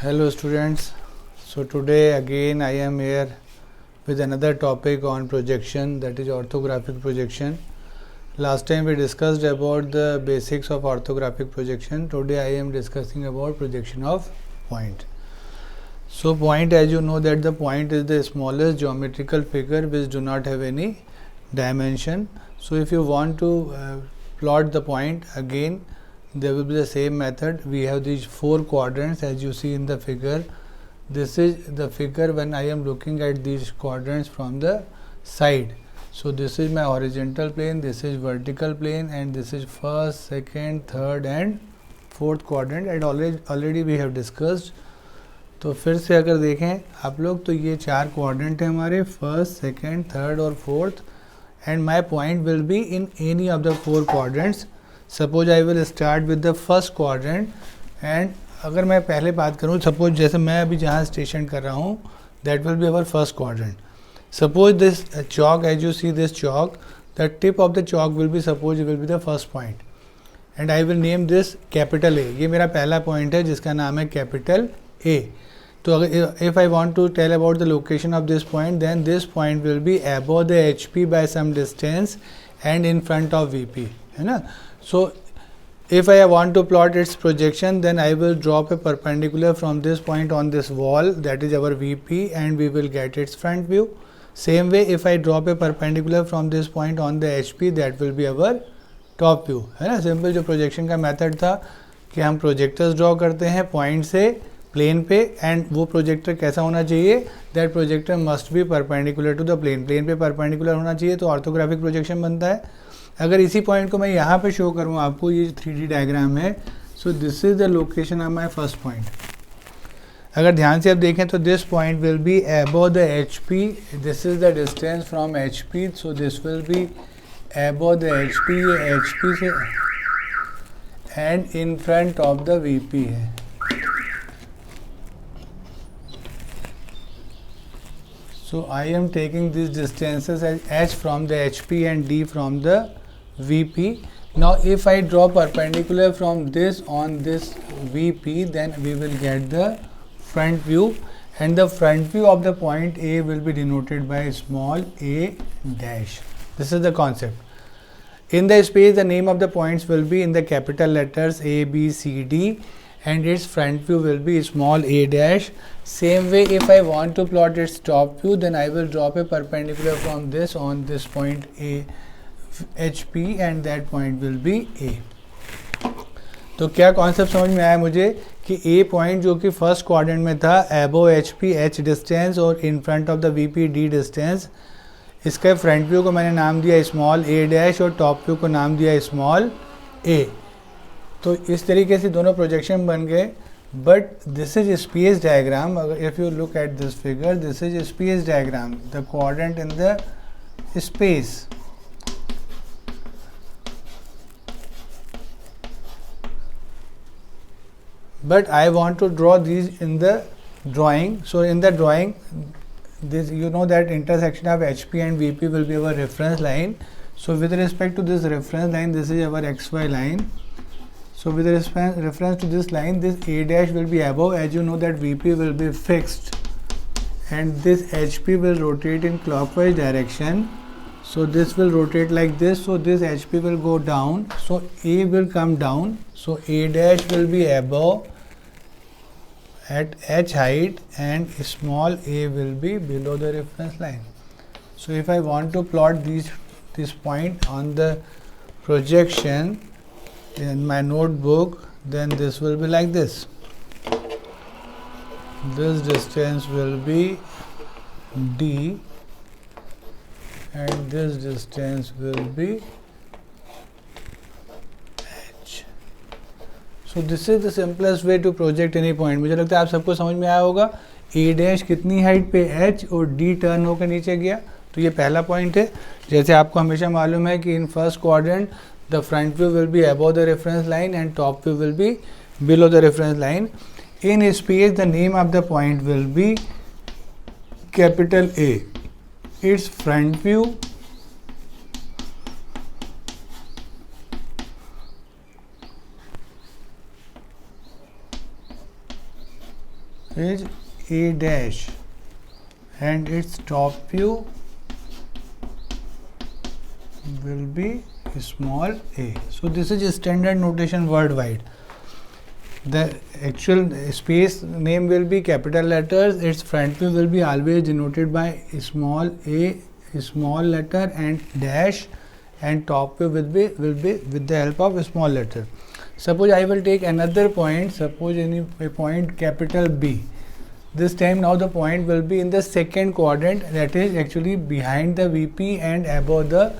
Hello students, so today again I am here with another topic on projection, that is orthographic projection. Last time we discussed about the basics of orthographic projection. Today I am discussing about projection of point. So point, as you know, that the point is the smallest geometrical figure which do not have any dimension. So if you want to plot the point, again there will be the same method. We have these four quadrants as you see in the figure. This is the figure when I am looking at these quadrants from the side. So this is my horizontal plane, this is vertical plane, and this is first, second, third and fourth quadrant, and already we have discussed. तो फिर से अगर देखें आप लोग तो ये चार क्वाड्रेंट हैं हमारे, फर्स्ट, सेकंड, थर्ड और fourth, and my point will be in any of the four quadrants. Suppose I will start with the first quadrant, and अगर मैं पहले बात करूँ, सपोज जैसे मैं अभी जहाँ स्टेशन कर रहा हूँ, that will be our first quadrant. Suppose this chalk, as you see this chalk, the tip of the chalk will be suppose will be the first point, and I will name this capital A. ये मेरा पहला point है जिसका नाम है capital A. तो अगर if I want to tell about the location of this point, then this point will be above the H P by some distance and in front of V P, है ना. So if I want to plot its projection, then I will drop a perpendicular from this point on this wall, that is our VP, and we will get its front view. Same way, if I drop a perpendicular from this point on the HP, that will be our top view, है ना. Simple जो projection का method था कि हम projectors draw करते हैं point से प्लेन पे, एंड वो प्रोजेक्टर कैसा होना चाहिए, that projector must be perpendicular to the plane. Plane पे परपेंडिकुलर होना चाहिए तो ऑर्थोग्राफिक प्रोजेक्शन बनता है. अगर इसी पॉइंट को मैं यहाँ पे शो करूँ आपको, ये 3D डायग्राम है. So this is the location of my first point. अगर ध्यान से आप देखें तो this point will be above the H P, this is the distance from H P, so this will be above the H P, ये H P से and in front of the we P है. So I am taking these distances as h from the HP and d from the VP. Now if I draw perpendicular from this on this VP, then we will get the front view, and the front view of the point A will be denoted by small a dash. This is the concept. In the space, the name of the points will be in the capital letters A, B, C, D, and its front view will be small a dash. Same way, if I want to plot its top view, then I will drop a perpendicular from this on this point A, HP, and that point will be A. तो क्या concept समझ में आया मुझे कि A point जो कि first quadrant में था, अबव HP H डिस्टेंस और इन front of the VP D distance, इसका फ्रंट व्यू को मैंने नाम दिया स्मॉल a डैश और टॉप व्यू को नाम दिया स्मॉल a. तो इस तरीके से दोनों प्रोजेक्शन बन गए. But this is space diagram. अगर if you look at this figure, this is space diagram, the quadrant in the space. But I want to draw these in the drawing. So in the drawing, this, you know that intersection of HP and VP will be our reference line. So with respect to this reference line, this is our XY line. So with reference to this line, this A dash will be above, as you know that VP will be fixed, and this HP will rotate in clockwise direction. So this will rotate like this, so this HP will go down, so A will come down, so A dash will be above at H height and small a will be below the reference line. So if I want to plot this point on the projection in my notebook, then this will be like this. This distance will be D and this distance will be H. So this is the simplest way to project any point. मुझे लगता है आप सबको समझ में आया होगा. A dash कितनी हाइट पे H और D टर्न होकर नीचे गया, तो ये पहला पॉइंट है. जैसे आपको हमेशा मालूम है कि in first quadrant the front view will be above the reference line and top view will be below the reference line. In space, the name of the point will be capital A. Its front view is A dash and its top view will be small a. So this is standard notation worldwide. The actual space name will be capital letters, its front view will be always denoted by small a, small letter and dash, and top view will be with the help of a small letter. Suppose I will take another point, suppose any a point capital B. This time now the point will be in the second quadrant, that is actually behind the VP and above the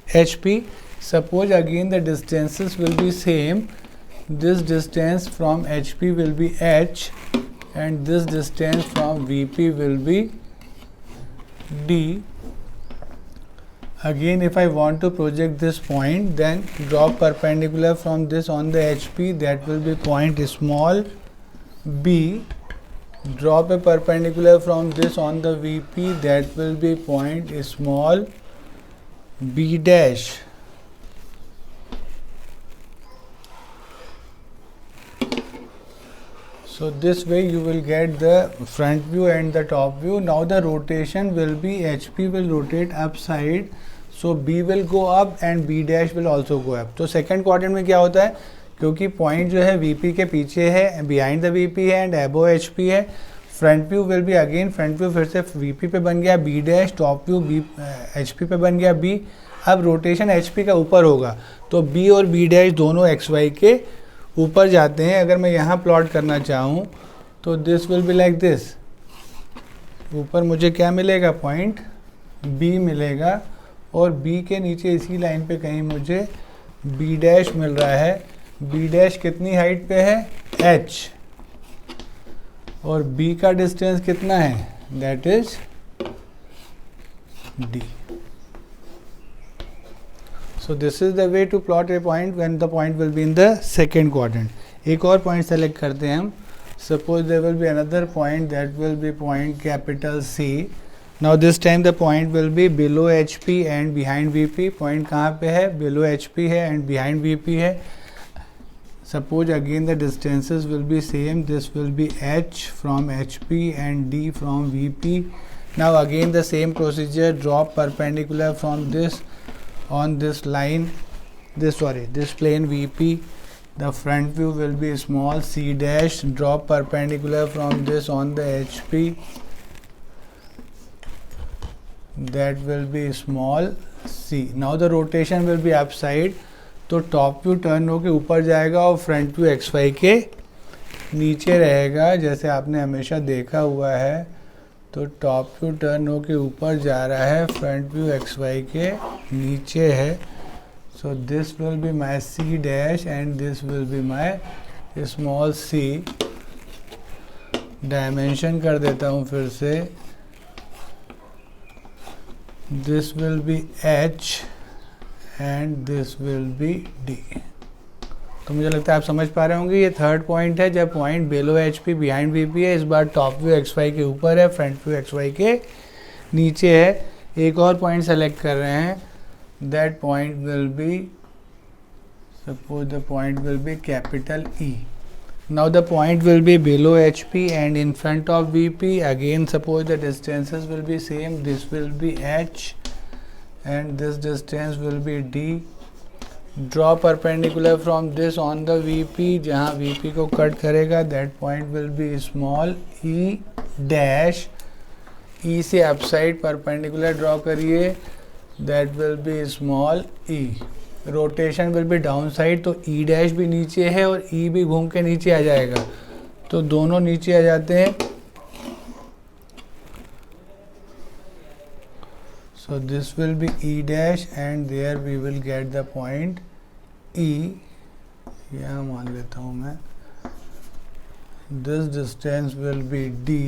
HP. Suppose again the distances will be same. This distance from HP will be H and this distance from VP will be D. Again, if I want to project this point, then draw perpendicular from this on the HP, that will be point small b. Drop a perpendicular from this on the VP, that will be point small b dash. So this way you will get the front view and the top view. Now the rotation will be HP will rotate upside, so B will go up and B dash will also go up. तो second quadrant में क्या होता है, क्योंकि point जो है VP के पीछे है, बिहाइंड द VP है एंड अबव HP है, front view will be again front view फिर से VP पे बन गया B dash, top view HP पे बन गया B. अब रोटेशन HP का ऊपर होगा तो B और B डैश दोनों XY के ऊपर जाते हैं. अगर मैं यहाँ प्लॉट करना चाहूँ तो this will be like this. ऊपर मुझे क्या मिलेगा, पॉइंट B मिलेगा और B के नीचे इसी लाइन पे कहीं मुझे B डैश मिल रहा है. B डैश कितनी हाइट पे है, H, और B का डिस्टेंस कितना है, that is D. So this is the way to plot a point when the point will be in the second quadrant. एक और point select करते हैं हम. Suppose there will be another point, that will be point capital C. Now this time the point will be below HP and behind VP. Point कहाँ पे है, below HP है and behind VP है. Suppose again the distances will be same. This will be H from HP and D from VP. Now again the same procedure. Drop perpendicular from this on this line, this plane VP. The front view will be small c dash. Drop perpendicular from this on the HP, that will be small c. Now the rotation will be upside, तो top view turn होके ऊपर जाएगा और front view XY के नीचे रहेगा, जैसे आपने हमेशा देखा हुआ है. तो टॉप व्यू टर्न होके ऊपर जा रहा है, फ्रंट व्यू XY के नीचे है. So this will be my C dash and this will be my small c. Dimension कर देता हूँ फिर से. This will be H and this will be D. तो मुझे लगता है आप समझ पा रहे होंगे. ये थर्ड पॉइंट है जब पॉइंट बेलो HP बिहाइंड VP है. इस बार टॉप व्यू XY के ऊपर है, फ्रंट व्यू XY के नीचे है. एक और पॉइंट सेलेक्ट कर रहे हैं. That point will be, suppose the point will B capital E. Now the point will B below HP and in front of VP. Again suppose the distances will be same. This will be H and this distance will be D. Draw perpendicular from this on the VP. जहाँ VP को cut करेगा, that point will be small e dash. E से upside perpendicular draw करिए, that will be small e. Rotation will be down side, तो E dash भी नीचे है और E भी घूम के नीचे आ जाएगा, तो दोनों नीचे आ जाते हैं. So this will be E dash and there we will get the point E. यहाँ मान लेता हूँ मैं. This distance will be D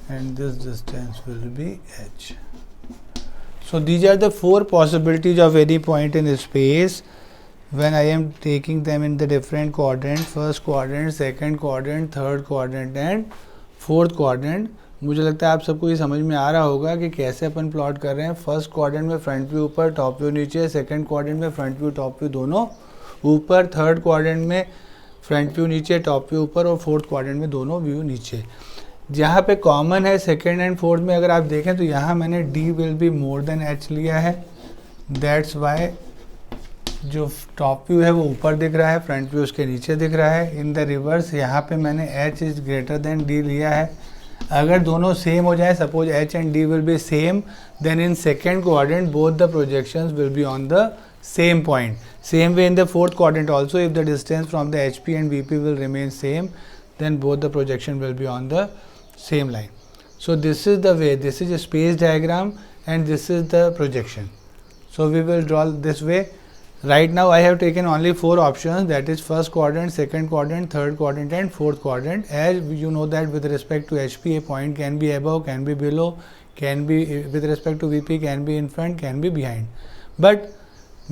and this distance will be H. So these are the four possibilities of any point in space when I am taking them in the different quadrant. First quadrant, second quadrant, third quadrant and fourth quadrant. मुझे लगता है आप सबको ये समझ में आ रहा होगा कि कैसे अपन प्लॉट कर रहे हैं. फर्स्ट क्वाड्रेंट में फ्रंट व्यू ऊपर, टॉप व्यू नीचे. सेकंड क्वाड्रेंट में फ्रंट व्यू टॉप व्यू दोनों ऊपर. थर्ड क्वाड्रेंट में फ्रंट व्यू नीचे, टॉप व्यू ऊपर और फोर्थ क्वाड्रेंट में दोनों व्यू नीचे। जहाँ पे कॉमन है सेकेंड एंड फोर्थ में अगर आप देखें तो यहाँ मैंने D will be more than H लिया है, दैट्स वाई जो टॉप व्यू है वो ऊपर दिख रहा है, फ्रंट व्यू उसके नीचे दिख रहा है। इन द रिवर्स यहाँ पे मैंने H is greater than D लिया है। अगर दोनों सेम हो जाए, suppose H and D will be same, then in second quadrant both the projections will be on the same point. Same way in the fourth quadrant also, if the distance from the HP and VP will remain same, then both the projection will be on the same line. So this is the way, this is a space diagram and this is the projection. So we will draw this way. Right now I have taken only 4 options, that is first quadrant, second quadrant, third quadrant and fourth quadrant. As you know that with respect to HP, a point can be above, can be below, can be with respect to VP, can be in front, can be behind. But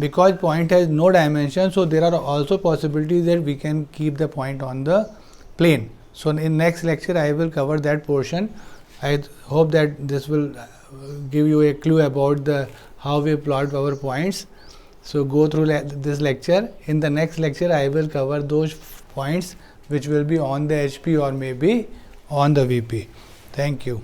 because point has no dimension, so there are also possibilities that we can keep the point on the plane. So in next lecture I will cover that portion. I hope that this will give you a clue about the how we plot our points. So go through this lecture. In the next lecture I will cover those points which will be on the HP or maybe on the VP. Thank you.